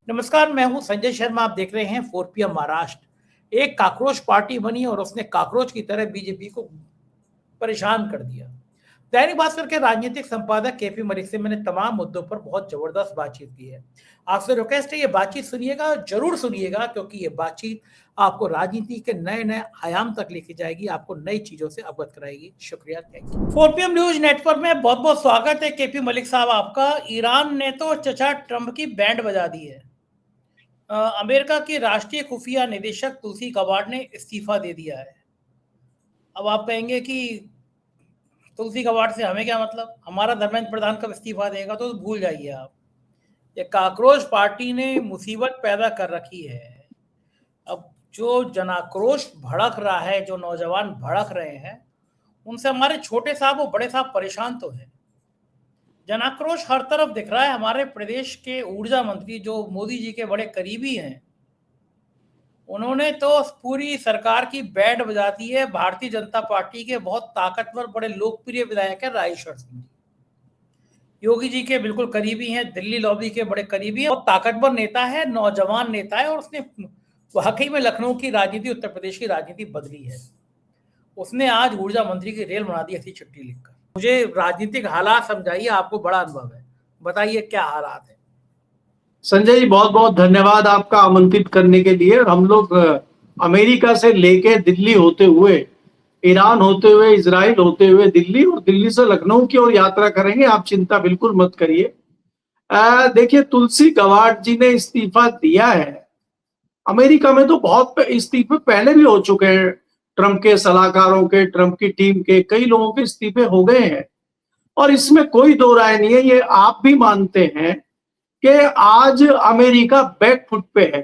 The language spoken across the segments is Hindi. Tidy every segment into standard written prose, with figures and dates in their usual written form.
नमस्कार, मैं हूं संजय शर्मा। आप देख रहे हैं 4PM महाराष्ट्र। एक काकरोच पार्टी बनी और उसने काकरोच की तरह बीजेपी को परेशान कर दिया। दैनिक भास्कर के राजनीतिक संपादक केपी मलिक से मैंने तमाम मुद्दों पर बहुत जबरदस्त बातचीत की है। आपसे रिक्वेस्ट है ये बातचीत सुनिएगा, जरूर सुनिएगा, क्योंकि ये बातचीत आपको राजनीति के नए नए आयाम तक लेके जाएगी, आपको नई चीजों से अवगत कराएगी। शुक्रिया, thank you. 4PM news network में बहुत बहुत स्वागत है केपी मलिक साहब आपका। ईरान ने तो चचा ट्रंप की बैंड बजा दी है। अमेरिका की राष्ट्रीय खुफिया निदेशक तुलसी गबार्ड ने इस्तीफा दे दिया है। अब आप कहेंगे कि तुलसी गबार्ड से हमें क्या मतलब, हमारा धर्मेंद्र प्रधान कब इस्तीफा देगा, तो भूल जाइए आप। ये काकरोच पार्टी ने मुसीबत पैदा कर रखी है। अब जो जनाक्रोश भड़क रहा है, जो नौजवान भड़क रहे हैं, उनसे हमारे छोटे साहब और बड़े साहब परेशान तो हैं। जनाक्रोश हर तरफ दिख रहा है। हमारे प्रदेश के ऊर्जा मंत्री जो मोदी जी के बड़े करीबी हैं, उन्होंने तो पूरी सरकार की बैंड बजा दी है। भारतीय जनता पार्टी के बहुत ताकतवर, बड़े लोकप्रिय विधायक है राजेश्वर सिंह, योगी जी के बिल्कुल करीबी हैं, दिल्ली लॉबी के बड़े करीबी हैं, और ताकतवर नेता है, नौजवान नेता है, और उसने वाकई में लखनऊ की राजनीति, उत्तर प्रदेश की राजनीति बदली है। उसने आज ऊर्जा मंत्री की रेल बना दी ऐसी चिट्ठी लिखकर। मुझे राजनीतिक हालात समझाइए, आपको बड़ा अनुभव है, बताइए क्या हालात है। संजय जी, बहुत बहुत धन्यवाद आपका आमंत्रित करने के लिए। हम लोग अमेरिका से लेके दिल्ली होते हुए, ईरान होते हुए, इजराइल होते हुए दिल्ली, और दिल्ली से लखनऊ की ओर यात्रा करेंगे। आप चिंता बिल्कुल मत करिए। देखिए, तुलसी गबार्ड जी ने इस्तीफा दिया है। अमेरिका में तो बहुत इस्तीफे पहले भी हो चुके हैं। ट्रंप के सलाहकारों के, ट्रंप की टीम के कई लोगों के इस्तीफे हो गए हैं, और इसमें कोई दो राय नहीं है। ये आप भी मानते हैं कि आज अमेरिका बैकफुट पे है।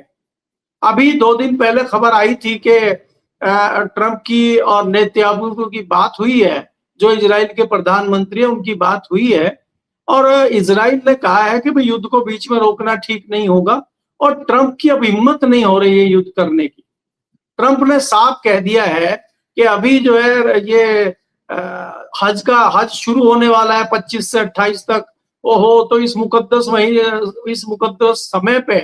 अभी 2 दिन पहले खबर आई थी कि ट्रंप की और नेतन्याहू की बात हुई है, जो इजराइल के प्रधानमंत्री है, उनकी बात हुई है, और इजराइल ने कहा है कि भाई युद्ध को बीच में रोकना ठीक नहीं होगा, और ट्रंप की अब हिम्मत नहीं हो रही है युद्ध करने की। ट्रंप ने साफ कह दिया है कि अभी जो है ये हज शुरू होने वाला है 25 से 28 तक। ओहो, तो इस मुकद्दस समय पे,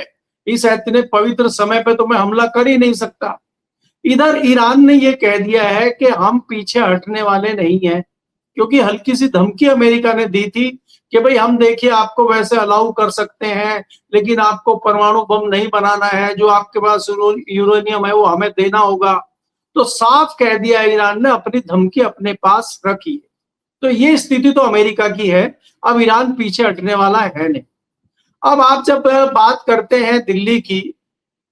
इस इतने पवित्र समय पे तो मैं हमला कर ही नहीं सकता। इधर ईरान ने ये कह दिया है कि हम पीछे हटने वाले नहीं हैं, क्योंकि हल्की सी धमकी अमेरिका ने दी थी कि भाई हम देखिए आपको वैसे अलाउ कर सकते हैं, लेकिन आपको परमाणु बम नहीं बनाना है, जो आपके पास यूरेनियम है वो हमें देना होगा। तो साफ कह दिया ईरान ने, अपनी धमकी अपने पास रखी। तो ये स्थिति तो अमेरिका की है। अब ईरान पीछे हटने वाला है नहीं। अब आप जब बात करते हैं दिल्ली की,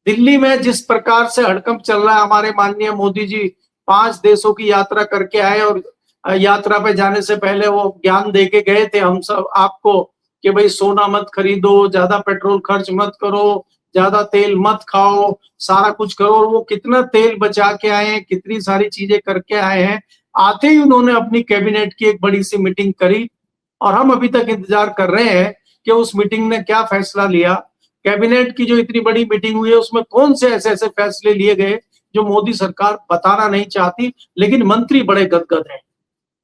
दिल्ली में जिस प्रकार से हड़कंप चल रहा है, हमारे माननीय मोदी जी 5 देशों की यात्रा करके आए, और यात्रा पे जाने से पहले वो ज्ञान दे के गए थे हम सब आपको कि भाई सोना मत खरीदो, ज्यादा पेट्रोल खर्च मत करो, ज्यादा तेल मत खाओ, सारा कुछ करो। और वो कितना तेल बचा के आए हैं, कितनी सारी चीजें करके आए हैं। आते ही उन्होंने अपनी कैबिनेट की एक बड़ी सी मीटिंग करी, और हम अभी तक इंतजार कर रहे हैं कि उस मीटिंग ने क्या फैसला लिया। कैबिनेट की जो इतनी बड़ी मीटिंग हुई है, उसमें कौन से ऐसे ऐसे फैसले लिए गए जो मोदी सरकार बताना नहीं चाहती, लेकिन मंत्री बड़े गदगद हैं।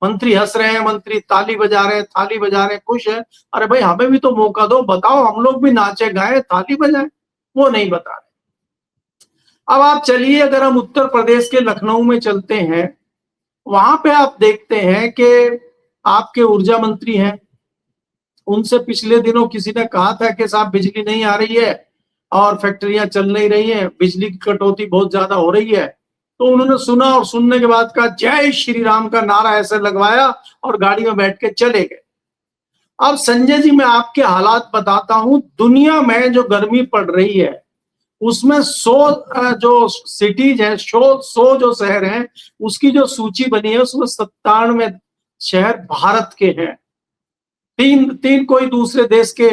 मंत्री हंस रहे हैं, मंत्री ताली बजा रहे हैं, थाली बजा रहे हैं, खुश है। अरे भाई, हमें भी तो मौका दो, बताओ, हम लोग भी नाचे गाए, थाली बजाए। वो नहीं बता रहे। अब आप चलिए, अगर हम उत्तर प्रदेश के लखनऊ में चलते हैं, वहां पे आप देखते हैं कि आपके ऊर्जा मंत्री हैं। उनसे पिछले दिनों किसी ने कहा था कि साहब बिजली नहीं आ रही है और फैक्ट्रियां चल नहीं रही हैं, बिजली की कटौती बहुत ज्यादा हो रही है। तो उन्होंने सुना, और सुनने के बाद कहा जय श्री राम का नारा ऐसे लगवाया और गाड़ी में बैठ के चले गए। अब संजय जी, मैं आपके हालात बताता हूं। दुनिया में जो गर्मी पड़ रही है, उसमें 100 जो सिटीज है, 100 जो शहर हैं, उसकी जो सूची बनी है, उसमें 97 शहर भारत के हैं। तीन कोई दूसरे देश के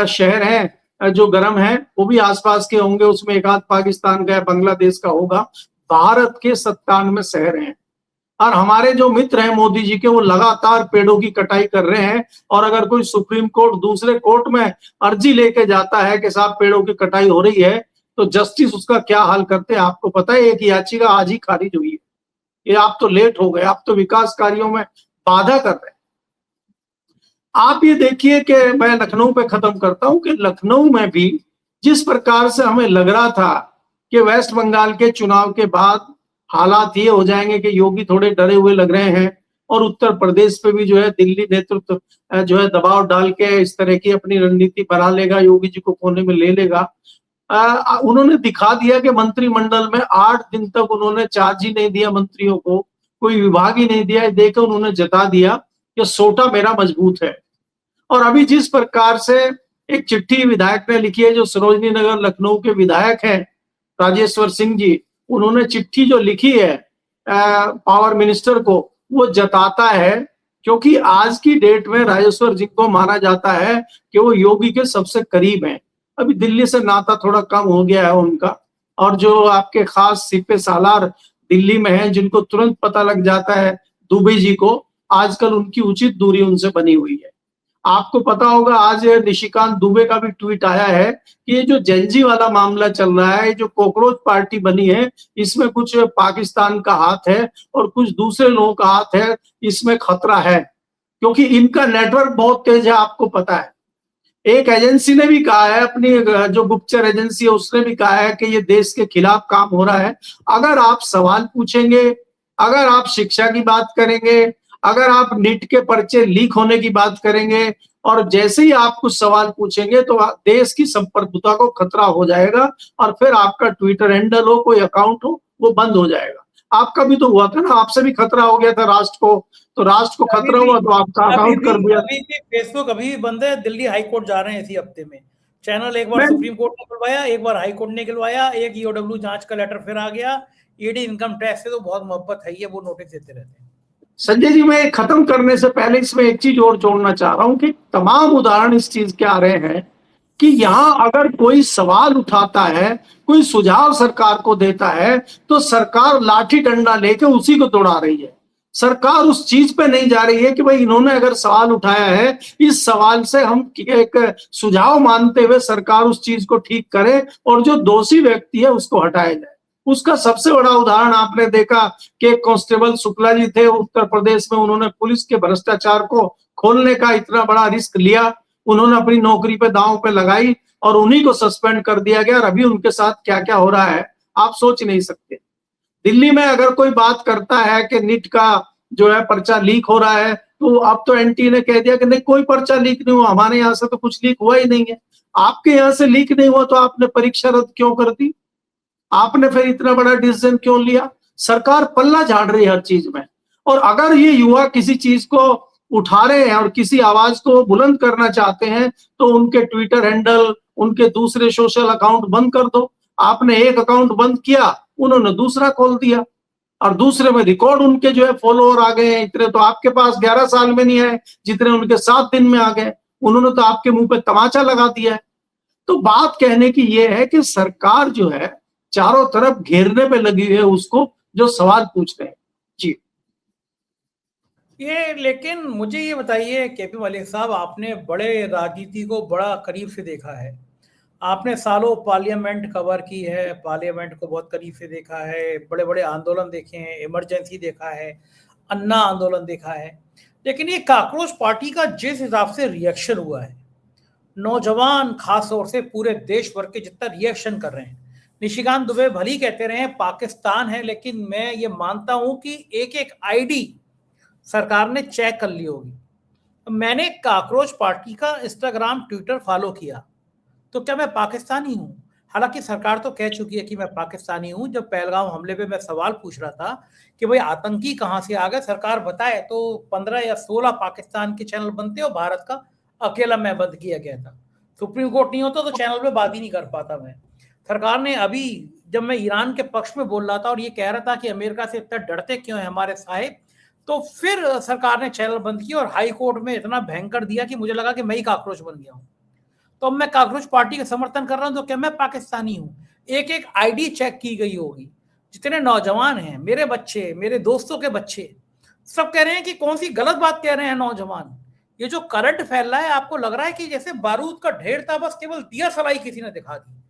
शहर हैं जो गर्म हैं, वो भी आसपास के होंगे, उसमें एक आध पाकिस्तान का, बांग्लादेश का होगा। भारत के 97 शहर हैं। और हमारे जो मित्र हैं मोदी जी के, वो लगातार पेड़ों की कटाई कर रहे हैं। और अगर कोई सुप्रीम कोर्ट दूसरे कोर्ट में अर्जी लेके जाता है कि साहब पेड़ों की कटाई हो रही है, तो जस्टिस उसका क्या हाल करते हैं आपको पता है। एक याचिका आज ही खारिज हुई है। ये आप तो लेट हो गए, आप तो विकास कार्यों में बाधा कर रहे हैं। आप ये देखिए कि मैं लखनऊ पे खत्म करता हूं कि लखनऊ में भी जिस प्रकार से हमें लग रहा था कि वेस्ट बंगाल के चुनाव के बाद हालात ये हो जाएंगे कि योगी थोड़े डरे हुए लग रहे हैं और उत्तर प्रदेश पे भी जो है दिल्ली नेतृत्व जो है दबाव डाल के इस तरह की अपनी रणनीति बना लेगा, योगी जी को कोने में ले लेगा। उन्होंने दिखा दिया कि मंत्रिमंडल में 8 दिन तक उन्होंने चार्ज ही नहीं दिया मंत्रियों को, कोई विभाग ही नहीं दिया, देकर उन्होंने जता दिया कि सोटा मेरा मजबूत है। और अभी जिस प्रकार से एक चिट्ठी विधायक ने लिखी है, जो सरोजनी नगर लखनऊ के विधायक हैं राजेश्वर सिंह जी, उन्होंने चिट्ठी जो लिखी है पावर मिनिस्टर को, वो जताता है, क्योंकि आज की डेट में राजेश्वर सिंह को माना जाता है कि वो योगी के सबसे करीब हैं। अभी दिल्ली से नाता थोड़ा कम हो गया है उनका, और जो आपके खास सिपे सालार दिल्ली में हैं, जिनको तुरंत पता लग जाता है दुबे जी को, आजकल उनकी उचित दूरी उनसे बनी हुई है। आपको पता होगा आज निशिकांत दुबे का भी ट्वीट आया है कि ये जो जेंजी वाला मामला चल रहा है, जो कॉकरोच पार्टी बनी है, इसमें कुछ पाकिस्तान का हाथ है और कुछ दूसरे लोगों का हाथ है, इसमें खतरा है, क्योंकि इनका नेटवर्क बहुत तेज है। आपको पता है, एक एजेंसी ने भी कहा है, अपनी जो गुप्तचर एजेंसी है उसने भी कहा है कि ये देश के खिलाफ काम हो रहा है। अगर आप सवाल पूछेंगे, अगर आप शिक्षा की बात करेंगे, अगर आप नीट के पर्चे लीक होने की बात करेंगे, और जैसे ही आप कुछ सवाल पूछेंगे तो देश की संप्रभुता को खतरा हो जाएगा, और फिर आपका ट्विटर हैंडल हो, कोई अकाउंट हो, वो बंद हो जाएगा। आपका भी तो हुआ था ना, आपसे भी खतरा हो गया था राष्ट्र को, तो राष्ट्र को खतरा हुआ तो आपका अकाउंट कर दिया। अभी भी फेसबुक अभी भी बंद है। दिल्ली हाई कोर्ट जा रहे हैं इसी हफ्ते में। चैनल एक बार सुप्रीम कोर्ट ने खुलवाया, एक बार हाई कोर्ट ने खुलवाया, एक ईओडब्ल्यू जांच का लेटर फिर आ गया। ईडी इनकम टैक्स से तो बहुत मोहब्बत है, ये वो नोटिस देते रहते हैं। संजय जी, मैं खत्म करने से पहले इसमें एक चीज और जोड़ना चाह रहा हूं कि तमाम उदाहरण इस चीज के आ रहे हैं कि यहां अगर कोई सवाल उठाता है, कोई सुझाव सरकार को देता है, तो सरकार लाठी डंडा लेके उसी को दौड़ा रही है। सरकार उस चीज पे नहीं जा रही है कि भाई इन्होंने अगर सवाल उठाया है, इस सवाल से हम एक सुझाव मानते हुए सरकार उस चीज को ठीक करे और जो दोषी व्यक्ति है उसको हटाया जाए। उसका सबसे बड़ा उदाहरण आपने देखा कि कांस्टेबल शुक्ला जी थे उत्तर प्रदेश में, उन्होंने पुलिस के भ्रष्टाचार को खोलने का इतना बड़ा रिस्क लिया, उन्होंने अपनी नौकरी पे दांव पे लगाई और उन्हीं को सस्पेंड कर दिया गया। और अभी उनके साथ क्या क्या हो रहा है आप सोच नहीं सकते। दिल्ली में अगर कोई बात करता है कि नीट का जो है पर्चा लीक हो रहा है, तो अब तो एनटी ने कह दिया कि नहीं, कोई पर्चा लीक नहीं हुआ, हमारे यहाँ से तो कुछ लीक हुआ ही नहीं है। आपके यहाँ से लीक नहीं हुआ तो आपने परीक्षा रद्द क्यों कर दी? आपने फिर इतना बड़ा डिसीजन क्यों लिया? सरकार पल्ला झाड़ रही है हर चीज में। और अगर ये युवा किसी चीज को उठा रहे हैं और किसी आवाज को बुलंद करना चाहते हैं, तो उनके ट्विटर हैंडल, उनके दूसरे सोशल अकाउंट बंद कर दो। आपने एक अकाउंट बंद किया, उन्होंने दूसरा खोल दिया, और दूसरे में रिकॉर्ड उनके जो है फॉलोअर आ गए हैं। इतने तो आपके पास 11 साल में नहीं आए जितने उनके 7 दिन में आ गए। उन्होंने तो आपके मुंह पे तमाचा लगा दिया है। तो बात कहने की यह है कि सरकार जो है चारों तरफ घेरने पे लगी हुई है उसको जो सवाल पूछ रहे हैं। जी, ये लेकिन मुझे ये बताइए केपी मलिक साहब, आपने बड़े राजनीति को बड़ा करीब से देखा है, आपने सालों पार्लियामेंट कवर की है, पार्लियामेंट को बहुत करीब से देखा है, बड़े बड़े आंदोलन देखे हैं, इमरजेंसी देखा है, अन्ना आंदोलन देखा है। लेकिन ये काकरोच पार्टी का जिस हिसाब से रिएक्शन हुआ है, नौजवान खास तौर से पूरे देश भर के जितना रिएक्शन कर रहे हैं, निशिकांत दुबे भली कहते रहे पाकिस्तान है, लेकिन मैं ये मानता हूं कि एक एक आईडी सरकार ने चेक कर ली होगी। मैंने काकरोच पार्टी का इंस्टाग्राम, ट्विटर फॉलो किया, तो क्या मैं पाकिस्तानी हूं? हालांकि सरकार तो कह चुकी है कि मैं पाकिस्तानी हूं। जब पहलगाम हमले पे मैं सवाल पूछ रहा था कि भाई आतंकी कहां से आ गए, सरकार बताए, तो 15 या 16 पाकिस्तान के चैनल बनते और भारत का अकेला मैं बंद किया गया था। सुप्रीम कोर्ट नहीं होता तो चैनल पे बात ही नहीं कर पाता मैं। सरकार ने अभी, जब मैं ईरान के पक्ष में बोल रहा था और ये कह रहा था कि अमेरिका से इतना डरते क्यों है हमारे साहिब, तो फिर सरकार ने चैनल बंद किया और हाई कोर्ट में इतना भयंकर दिया कि मुझे लगा कि मैं ही काकरोच बन गया हूं। तो अब मैं काकरोच पार्टी का समर्थन कर रहा हूं, तो क्या मैं पाकिस्तानी हूं? एक एक आईडी चेक की गई होगी। जितने नौजवान हैं, मेरे बच्चे, मेरे दोस्तों के बच्चे, सब कह रहे हैं कि कौन सी गलत बात कह रहे हैं नौजवान। ये जो करंट फैल रहा है, आपको लग रहा है कि जैसे बारूद का ढेर था, बस केवल दिया सलाई किसी ने दिखा दी।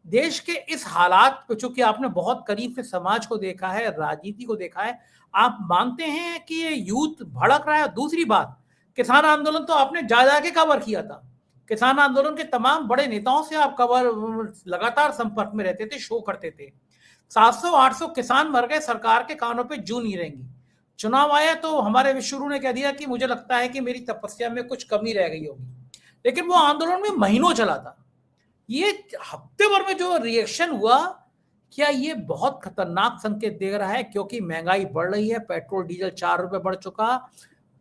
देश के इस हालात को, चूंकि आपने बहुत करीब से समाज को देखा है, राजनीति को देखा है, आप मानते हैं कि ये यूथ भड़क रहा है? दूसरी बात, किसान आंदोलन तो आपने जा के कवर किया था, किसान आंदोलन के तमाम बड़े नेताओं से आप लगातार संपर्क में रहते थे, शो करते थे। 700-800 किसान मर गए, सरकार के कानों पे जूं नहीं रहेंगी। चुनाव आया तो हमारे विश्वगुरु ने कह दिया कि मुझे लगता है कि मेरी तपस्या में कुछ कमी रह गई होगी, लेकिन वो आंदोलन में महीनों चला था। ये हफ्ते भर में जो रिएक्शन हुआ, क्या ये बहुत खतरनाक संकेत दे रहा है? क्योंकि महंगाई बढ़ रही है, पेट्रोल डीजल 4 रुपए बढ़ चुका,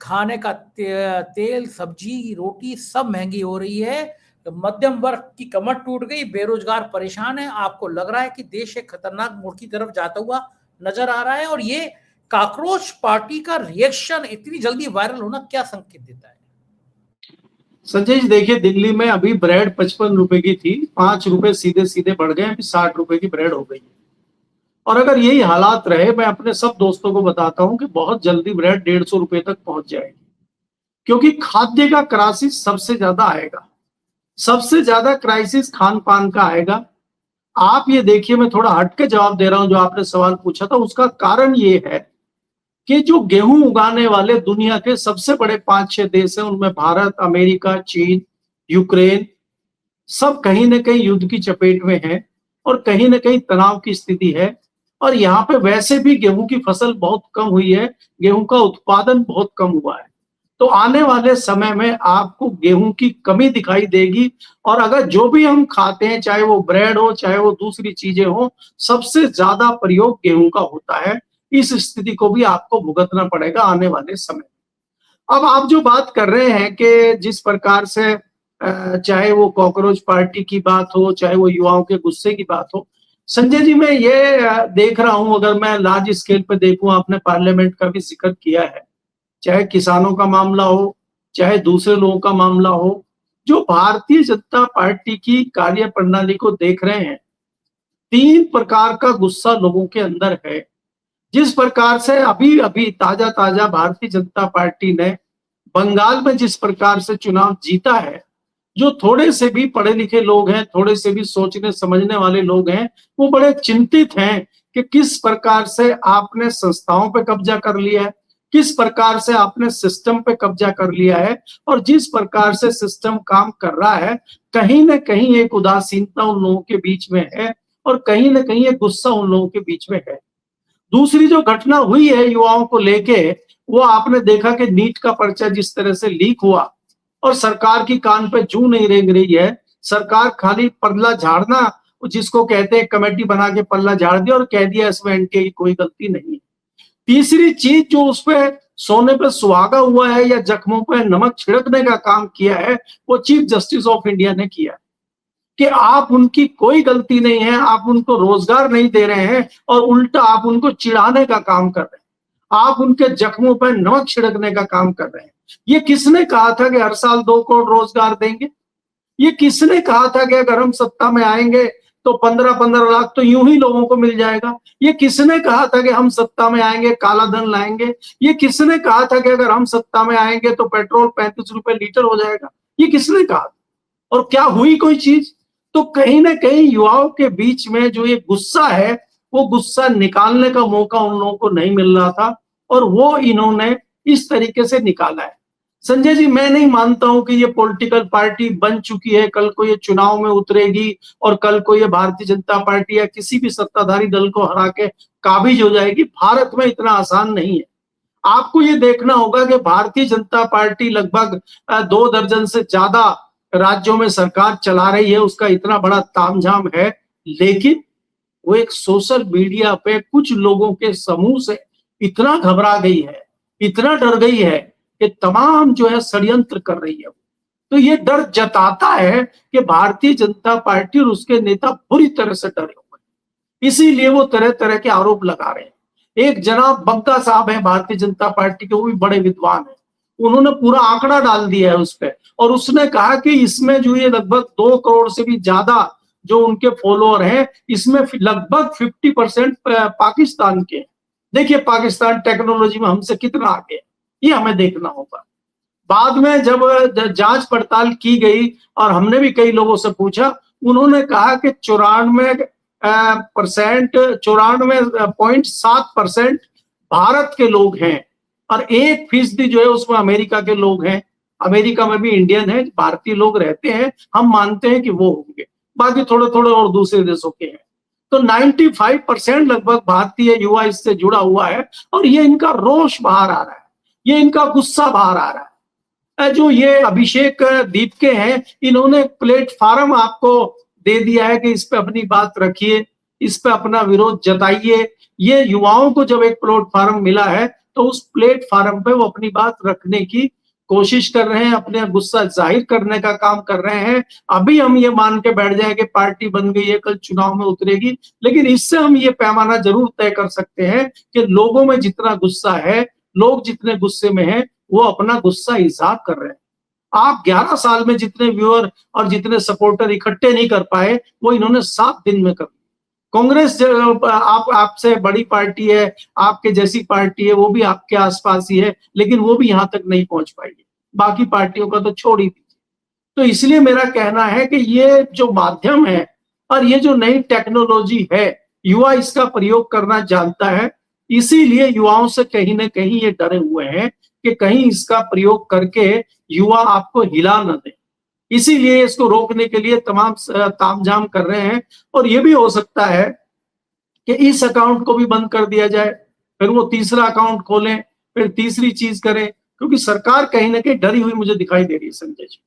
खाने का तेल, सब्जी, रोटी सब महंगी हो रही है, मध्यम वर्ग की कमर टूट गई, बेरोजगार परेशान है। आपको लग रहा है कि देश एक खतरनाक मोड़ की तरफ जाता हुआ नजर आ रहा है, और ये काकरोच पार्टी का रिएक्शन इतनी जल्दी वायरल होना क्या संकेत देता है? संजय जी देखिए, दिल्ली में अभी ब्रेड 55 रुपए की थी, 5 रुपए सीधे सीधे बढ़ गए, अभी 60 रुपए की ब्रेड हो गई है। और अगर यही हालात रहे, मैं अपने सब दोस्तों को बताता हूं कि बहुत जल्दी ब्रेड 150 रुपए तक पहुंच जाएगी, क्योंकि खाद्य का क्राइसिस सबसे ज्यादा आएगा। सबसे ज्यादा क्राइसिस खान पान का आएगा। आप ये देखिए, मैं थोड़ा हटके जवाब दे रहा हूं जो आपने सवाल पूछा था। उसका कारण ये है कि जो गेहूं उगाने वाले दुनिया के सबसे बड़े 5-6 देश हैं, उनमें भारत, अमेरिका, चीन, यूक्रेन, सब कहीं ना कहीं युद्ध की चपेट में है और कहीं ना कहीं तनाव की स्थिति है। और यहाँ पे वैसे भी गेहूं की फसल बहुत कम हुई है, गेहूं का उत्पादन बहुत कम हुआ है। तो आने वाले समय में आपको गेहूं की कमी दिखाई देगी। और अगर जो भी हम खाते हैं, चाहे वो ब्रेड हो, चाहे वो दूसरी चीजें हो, सबसे ज्यादा प्रयोग गेहूं का होता है। इस स्थिति को भी आपको भुगतना पड़ेगा आने वाले समय। अब आप जो बात कर रहे हैं कि जिस प्रकार से चाहे वो कॉकरोच पार्टी की बात हो, चाहे वो युवाओं के गुस्से की बात हो, संजय जी मैं ये देख रहा हूं, अगर मैं लार्ज स्केल पे देखूं, आपने पार्लियामेंट का भी जिक्र किया है, चाहे किसानों का मामला हो, चाहे दूसरे लोगों का मामला हो, जो भारतीय जनता पार्टी की कार्य प्रणाली को देख रहे हैं, 3 प्रकार का गुस्सा लोगों के अंदर है। जिस प्रकार से अभी अभी ताजा ताजा भारतीय जनता पार्टी ने बंगाल में जिस प्रकार से चुनाव जीता है, जो थोड़े से भी पढ़े लिखे लोग हैं, थोड़े से भी सोचने समझने वाले लोग हैं, वो बड़े चिंतित हैं कि किस प्रकार से आपने संस्थाओं पे कब्जा कर लिया है, किस प्रकार से आपने सिस्टम पे कब्जा कर लिया है, और जिस प्रकार से सिस्टम काम कर रहा है, कहीं ना कहीं एक उदासीनता उन लोगों के बीच में है और कहीं ना कहीं एक गुस्सा उन लोगों के बीच में है। दूसरी जो घटना हुई है युवाओं को लेके, वो आपने देखा कि नीट का पर्चा जिस तरह से लीक हुआ और सरकार की कान पे जूं नहीं रेंग रही है। सरकार खाली पल्ला झाड़ना, जिसको कहते हैं, कमेटी बना के पल्ला झाड़ दिया और कह दिया इसमें एनटीए की कोई गलती नहीं। तीसरी चीज जो उस पे सोने पे सुहागा हुआ है या जख्मों पे नमक छिड़कने का काम किया है, वो चीफ जस्टिस ऑफ इंडिया ने किया कि आप उनकी कोई गलती नहीं है, आप उनको रोजगार नहीं दे रहे हैं और उल्टा आप उनको चिढ़ाने का काम कर रहे हैं, आप उनके जख्मों पर नमक छिड़कने का काम कर रहे हैं। ये किसने कहा था कि हर साल 2 करोड़ रोजगार देंगे? ये किसने कहा था कि अगर हम सत्ता में आएंगे तो 15-15 लाख तो यूं ही लोगों को मिल जाएगा? ये किसने कहा था कि हम सत्ता में आएंगे काला धन लाएंगे? ये किसने कहा था कि अगर हम सत्ता में आएंगे तो पेट्रोल 35 रुपए लीटर हो जाएगा? ये किसने कहा? और क्या हुई कोई चीज? तो कहीं ना कहीं युवाओं के बीच में जो ये गुस्सा है, वो गुस्सा निकालने का मौका उन लोगों को नहीं मिल रहा था और वो इन्होंने इस तरीके से निकाला है। संजय जी, मैं नहीं मानता हूं कि ये पॉलिटिकल पार्टी बन चुकी है, कल को ये चुनाव में उतरेगी और कल को ये भारतीय जनता पार्टी या किसी भी सत्ताधारी दल को हरा के काबिज हो जाएगी। भारत में इतना आसान नहीं है। आपको ये देखना होगा कि भारतीय जनता पार्टी लगभग 2 दर्जन से ज्यादा राज्यों में सरकार चला रही है, उसका इतना बड़ा तामझाम है, लेकिन वो एक सोशल मीडिया पे कुछ लोगों के समूह से इतना घबरा गई है, इतना डर गई है कि तमाम जो है षड्यंत्र कर रही है। तो ये डर जताता है कि भारतीय जनता पार्टी और उसके नेता बुरी तरह से डरे हुए हैं, इसीलिए वो तरह तरह के आरोप लगा रहे हैं। एक जनाब बग्गा साहब है भारतीय जनता पार्टी के, वो भी बड़े विद्वान है, उन्होंने पूरा आंकड़ा डाल दिया है उस पर, और उसने कहा कि इसमें जो ये लगभग 2 करोड़ से भी ज्यादा जो उनके फॉलोअर हैं, इसमें लगभग 50% पाकिस्तान के। देखिए पाकिस्तान टेक्नोलॉजी में हमसे कितना आगे है, ये हमें देखना होगा। बाद में जब जांच पड़ताल की गई और हमने भी कई लोगों से पूछा, उन्होंने कहा कि 94.7% भारत के लोग हैं और 1% जो है उसमें अमेरिका के लोग हैं। अमेरिका में भी इंडियन है, भारतीय लोग रहते हैं, हम मानते हैं कि वो होंगे, बाकी थोड़े थोड़े और दूसरे देशों के हैं। तो 95% लगभग भारतीय युवा इससे जुड़ा हुआ है और ये इनका रोष बाहर आ रहा है, ये इनका गुस्सा बाहर आ रहा है। जो ये अभिषेक दीपके हैं, इन्होंने प्लेटफॉर्म आपको दे दिया है कि इस पे अपनी बात रखिए, इस पे अपना विरोध जताइए। ये युवाओं को जब एक प्लेटफॉर्म मिला है तो उस प्लेटफॉर्म पे वो अपनी बात रखने की कोशिश कर रहे हैं, अपने गुस्सा जाहिर करने का काम कर रहे हैं। अभी हम ये मान के बैठ जाए कि पार्टी बन गई है, कल चुनाव में उतरेगी, लेकिन इससे हम ये पैमाना जरूर तय कर सकते हैं कि लोगों में जितना गुस्सा है, लोग जितने गुस्से में हैं, वो अपना गुस्सा इजहार कर रहे हैं। आप 11 साल में जितने व्यूअर और जितने सपोर्टर इकट्ठे नहीं कर पाए, वो इन्होंने 7 दिन में कर। कांग्रेस आपसे बड़ी पार्टी है, आपके जैसी पार्टी है, वो भी आपके आसपास ही है, लेकिन वो भी यहां तक नहीं पहुंच पाएगी। बाकी पार्टियों का तो छोड़ ही दीजिए। तो इसलिए मेरा कहना है कि ये जो माध्यम है और ये जो नई टेक्नोलॉजी है, युवा इसका प्रयोग करना जानता है, इसीलिए युवाओं से कहीं ना कहीं ये डरे हुए हैं कि कहीं इसका प्रयोग करके युवा आपको हिला न दे। इसीलिए इसको रोकने के लिए तमाम तामझाम कर रहे हैं। और ये भी हो सकता है कि इस अकाउंट को भी बंद कर दिया जाए, फिर वो तीसरा अकाउंट खोलें, फिर तीसरी चीज करें, क्योंकि सरकार कहीं ना कहीं डरी हुई मुझे दिखाई दे रही है संजय जी।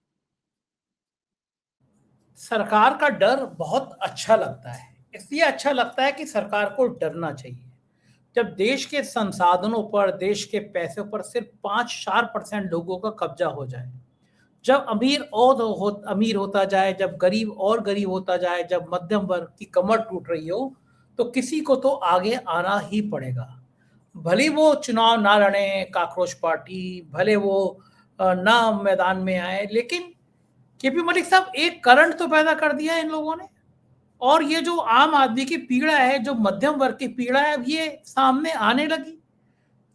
सरकार का डर बहुत अच्छा लगता है, इसलिए अच्छा लगता है कि सरकार को डरना चाहिए। जब देश के संसाधनों पर, देश के पैसों पर सिर्फ 5-4% लोगों का कब्जा हो जाए, जब अमीर होता जाए, जब गरीब और गरीब होता जाए, जब मध्यम वर्ग की कमर टूट रही हो, तो किसी को तो आगे आना ही पड़ेगा। भले वो चुनाव ना लड़े काकरोच पार्टी, भले वो ना मैदान में आए, लेकिन केपी मलिक साहब एक करंट तो पैदा कर दिया है इन लोगों ने। और ये जो आम आदमी की पीड़ा है, जो मध्यम वर्ग की पीड़ा है, ये सामने आने लगी।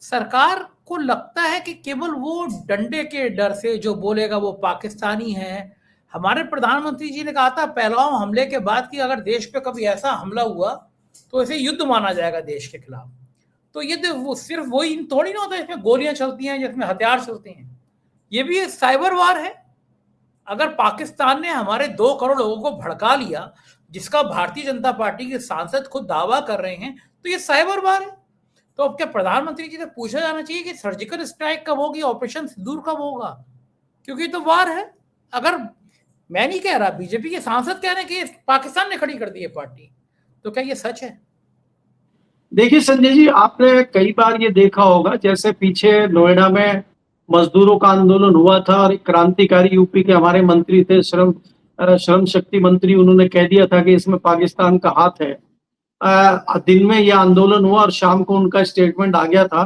सरकार को लगता है कि केवल वो डंडे के डर से जो बोलेगा वो पाकिस्तानी है। हमारे प्रधानमंत्री जी ने कहा था पहलगाम हमले के बाद कि अगर देश पे कभी ऐसा हमला हुआ तो इसे युद्ध माना जाएगा देश के खिलाफ। तो ये वो सिर्फ वही थोड़ी ना होता है, इसमें गोलियां चलती हैं, जिसमें हथियार चलते हैं। ये भी एक साइबर वार है। अगर पाकिस्तान ने हमारे 2 करोड़ लोगों को भड़का लिया, जिसका भारतीय जनता पार्टी के सांसद खुद दावा कर रहे हैं, तो ये साइबर वार है। तो अब क्या प्रधानमंत्री जी से पूछा जाना चाहिए कि सर्जिकल स्ट्राइक कब होगी, ऑपरेशन सिंदूर कब होगा? क्योंकि तो वार है। अगर मैं नहीं कह रहा, बीजेपी के सांसद कह रहे हैं कि पाकिस्तान ने खड़ी कर दी है पार्टी, तो क्या ये सच है? देखिए संजय जी, आपने कई बार ये देखा होगा, जैसे पीछे नोएडा में मजदूरों का आंदोलन हुआ था और क्रांतिकारी यूपी के हमारे मंत्री थे, श्रम शक्ति मंत्री, उन्होंने कह दिया था कि इसमें पाकिस्तान का हाथ है। दिन में यह आंदोलन हुआ और शाम को उनका स्टेटमेंट आ गया था।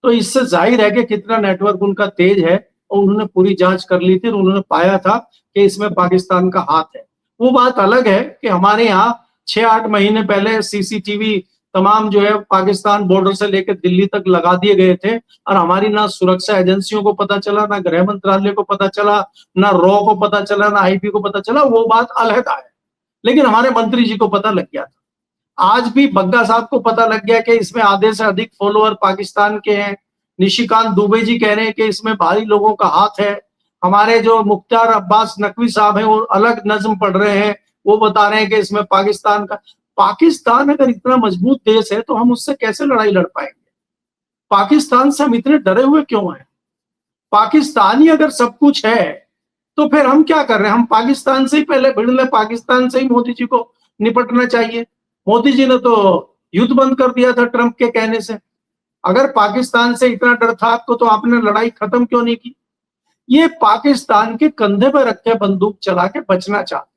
तो इससे जाहिर है कि कितना नेटवर्क उनका तेज है, और उन्होंने पूरी जांच कर ली थी और उन्होंने पाया था कि इसमें पाकिस्तान का हाथ है। वो बात अलग है कि हमारे यहाँ 6-8 महीने पहले सीसीटीवी तमाम जो है पाकिस्तान बॉर्डर से लेकर दिल्ली तक लगा दिए गए थे, और हमारी ना सुरक्षा एजेंसियों को पता चला, ना गृह मंत्रालय को पता चला, ना रॉ को पता चला, ना आईपी को पता चला। वो बात अलग है, लेकिन हमारे मंत्री जी को पता लग गया था। आज भी बग्गा साहब को पता लग गया कि इसमें आधे से अधिक फॉलोअर पाकिस्तान के हैं। निशिकांत दुबे जी कह रहे हैं कि इसमें भारी लोगों का हाथ है। हमारे जो मुख्तार अब्बास नकवी साहब हैं वो अलग नज्म पढ़ रहे हैं, वो बता रहे हैं कि इसमें पाकिस्तान अगर इतना मजबूत देश है तो हम उससे कैसे लड़ाई लड़ पाएंगे? पाकिस्तान से हम इतने डरे हुए क्यों हैं? पाकिस्तान ही अगर सब कुछ है तो फिर हम क्या कर रहे हैं? हम पाकिस्तान से ही पहले भिड़ ले, पाकिस्तान से ही मोदी जी को निपटना चाहिए। मोदी जी ने तो युद्ध बंद कर दिया था ट्रंप के कहने से। अगर पाकिस्तान से इतना डर था आपको तो आपने लड़ाई खत्म क्यों नहीं की? ये पाकिस्तान के कंधे पर रख के बंदूक चला के बचना चाहते हैं।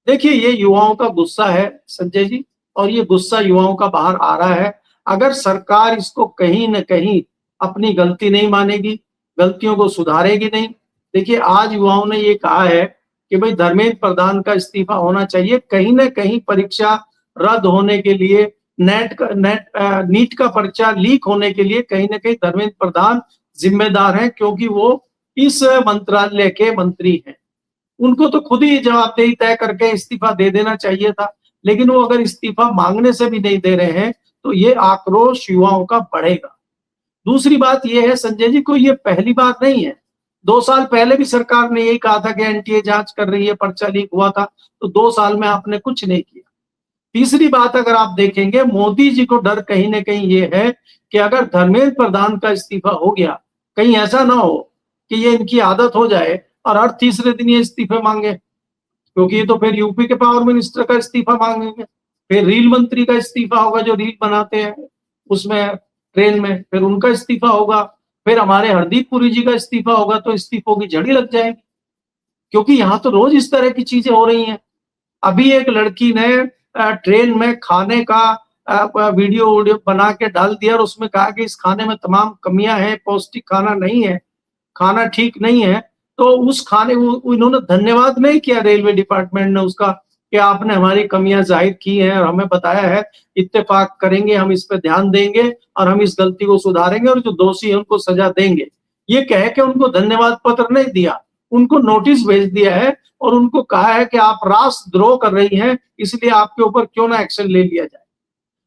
देखिए, ये युवाओं का गुस्सा है संजय जी, और ये गुस्सा युवाओं का बाहर आ रहा है। अगर सरकार इसको कहीं न कहीं अपनी गलती नहीं मानेगी, गलतियों को सुधारेगी नहीं। देखिए, आज युवाओं ने ये कहा है कि भाई धर्मेंद्र प्रधान का इस्तीफा होना चाहिए। कहीं ना कहीं परीक्षा रद्द होने के लिए, नीट का पर्चा लीक होने के लिए कहीं ना कहीं धर्मेंद्र प्रधान जिम्मेदार हैं, क्योंकि वो इस मंत्रालय के मंत्री हैं। उनको तो खुद ही जवाबदेही तय करके इस्तीफा दे देना चाहिए था, लेकिन वो अगर इस्तीफा मांगने से भी नहीं दे रहे हैं तो ये आक्रोश युवाओं का बढ़ेगा। दूसरी बात ये है संजय जी, कोई ये पहली बार नहीं है। 2 साल पहले भी सरकार ने यही कहा था कि एनटीए जांच कर रही है, पर्चा लीक हुआ था, तो 2 साल में आपने कुछ नहीं किया। तीसरी बात अगर आप देखेंगे, मोदी जी को डर कहीं ना कहीं ये है कि अगर धर्मेंद्र प्रधान का इस्तीफा हो गया, कहीं ऐसा ना हो कि ये इनकी आदत हो जाए और हर तीसरे दिन ये इस्तीफे मांगे, क्योंकि ये तो फिर यूपी के पावर मिनिस्टर का इस्तीफा मांगेंगे, फिर रेल मंत्री का इस्तीफा होगा जो रील बनाते हैं उसमें ट्रेन में, फिर उनका इस्तीफा होगा, फिर हमारे हरदीप पुरी जी का इस्तीफा होगा, तो इस्तीफों की झड़ी लग जाएगी, क्योंकि यहाँ तो रोज इस तरह की चीजें हो रही हैं। अभी एक लड़की ने ट्रेन में खाने का वीडियो बना के डाल दिया और उसमें कहा कि इस खाने में तमाम कमियां हैं, पौष्टिक खाना नहीं है, खाना ठीक नहीं है। तो उस खाने इन्होंने धन्यवाद नहीं किया रेलवे डिपार्टमेंट ने उसका कि आपने हमारी कमियां जाहिर की हैं और हमें बताया है, इत्तेफाक करेंगे, हम इस पे ध्यान देंगे और हम इस गलती को सुधारेंगे और जो दोषी है उनको सजा देंगे। ये कह के उनको धन्यवाद पत्र नहीं दिया, उनको नोटिस भेज दिया है और उनको कहा है कि आप राष्ट्रद्रोह कर रही हैं, इसलिए आपके ऊपर क्यों ना एक्शन ले लिया जाए।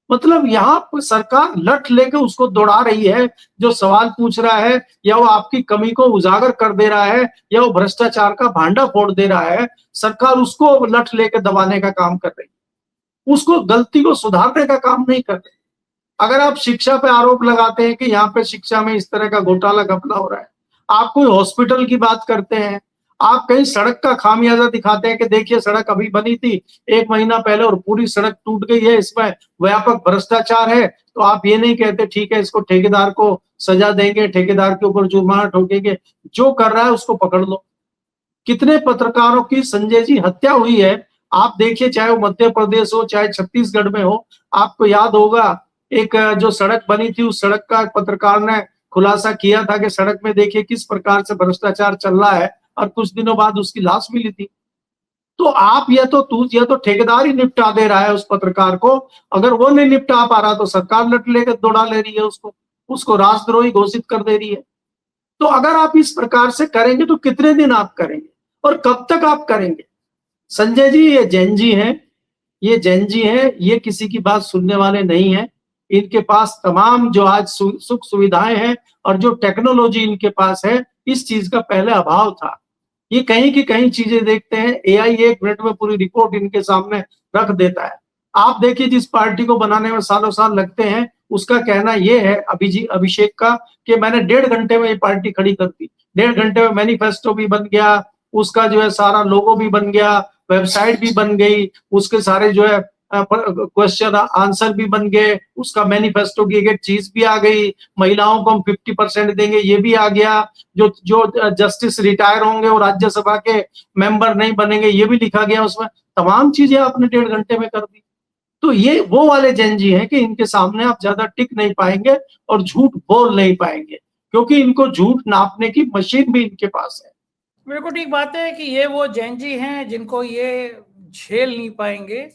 मतलब यहाँ पर सरकार लठ लेके उसको दौड़ा रही है जो सवाल पूछ रहा है, या वो आपकी कमी को उजागर कर दे रहा है, या वो भ्रष्टाचार का भांडा फोड़ दे रहा है, सरकार उसको लठ लेके दबाने का काम कर रही है, उसको गलती को सुधारने का काम नहीं कर रही। अगर आप शिक्षा पे आरोप लगाते हैं कि यहाँ पे शिक्षा में इस तरह का घोटाला घपला हो रहा है, आप कोई हॉस्पिटल की बात करते हैं, आप कहीं सड़क का खामियाजा दिखाते हैं कि देखिए सड़क अभी बनी थी 1 महीना पहले और पूरी सड़क टूट गई है, इसमें व्यापक भ्रष्टाचार है, तो आप ये नहीं कहते ठीक है इसको ठेकेदार को सजा देंगे, ठेकेदार के ऊपर जुर्माना ठोकेंगे, जो कर रहा है उसको पकड़ लो। कितने पत्रकारों की संजय जी हत्या हुई है, आप देखिए, चाहे वो मध्य प्रदेश हो चाहे छत्तीसगढ़ में हो। आपको याद होगा एक जो सड़क बनी थी, उस सड़क का पत्रकार ने खुलासा किया था कि सड़क में देखिए किस प्रकार से भ्रष्टाचार चल रहा है, और कुछ दिनों बाद उसकी लाश मिली थी। तो आप या तो ठेकेदार ही निपटा दे रहा है उस पत्रकार को, अगर वो नहीं निपटा पा रहा तो सरकार लट लेकर दौड़ा ले रही है उसको राष्ट्रद्रोही घोषित कर दे रही है। तो अगर आप इस प्रकार से करेंगे तो कितने दिन आप करेंगे और कब तक आप करेंगे? संजय जी ये जैन जी हैं, ये किसी की बात सुनने वाले नहीं है। इनके पास तमाम जो आज सुख सुविधाएं हैं और जो टेक्नोलॉजी इनके पास है, इस चीज का पहले अभाव था। ये कहीं की कहीं चीजें देखते हैं, एआई 1 मिनट में पूरी रिपोर्ट इनके सामने रख देता है। आप देखिए जिस पार्टी को बनाने में सालों साल लगते हैं, उसका कहना ये है अभिषेक का कि मैंने 1.5 घंटे में ये पार्टी खड़ी कर दी, 1.5 घंटे में मैनिफेस्टो भी बन गया, उसका जो है सारा लोगो भी बन गया, वेबसाइट भी बन गई, उसके सारे जो है क्वेश्चन आंसर भी बन गए, उसका मैनिफेस्टो की एक चीज भी आ गई, महिलाओं को हम 50% देंगे ये भी आ गया, जो जस्टिस रिटायर होंगे वो राज्यसभा के मेंबर नहीं बनेंगे ये भी लिखा गया उसमें। तमाम चीजें आपने 1.5 घंटे में कर दी। तो ये वो वाले जैन जी हैं कि इनके सामने आप ज्यादा टिक नहीं पाएंगे और झूठ बोल नहीं पाएंगे, क्योंकि इनको झूठ नापने की मशीन भी इनके पास है। बिल्कुल ठीक बात है कि ये वो जैन जी हैं जिनको ये झेल नहीं पाएंगे,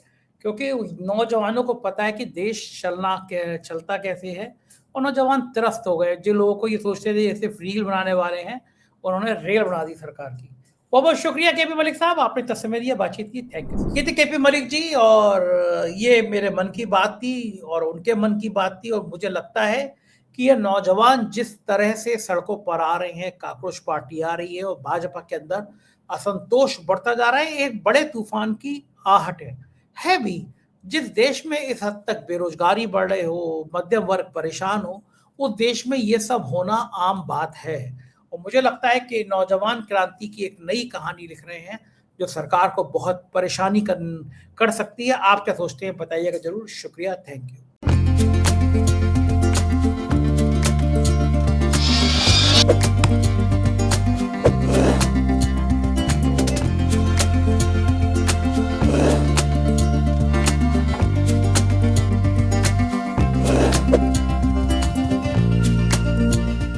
क्योंकि नौजवानों को पता है कि देश चलता कैसे है, और नौजवान त्रस्त हो गए। जिन लोगों को ये सोचते थे ये सिर्फ रील बनाने वाले हैं, उन्होंने रेल बना दी सरकार की। बहुत बहुत शुक्रिया केपी मलिक साहब, आपने इतना समय दिया, बातचीत की, थैंक यू। ये थे केपी मलिक जी, और ये मेरे मन की बात थी और उनके मन की बात थी। और मुझे लगता है कि ये नौजवान जिस तरह से सड़कों पर आ रहे हैं, काक्रोश पार्टी आ रही है और भाजपा के अंदर असंतोष बढ़ता जा रहा है, एक बड़े तूफान की आहट है भी। जिस देश में इस हद तक बेरोजगारी बढ़ रही हो, मध्यम वर्ग परेशान हो, उस देश में ये सब होना आम बात है। और मुझे लगता है कि नौजवान क्रांति की एक नई कहानी लिख रहे हैं जो सरकार को बहुत परेशानी कर सकती है। आप क्या सोचते हैं बताइएगा जरूर। शुक्रिया, थैंक यू।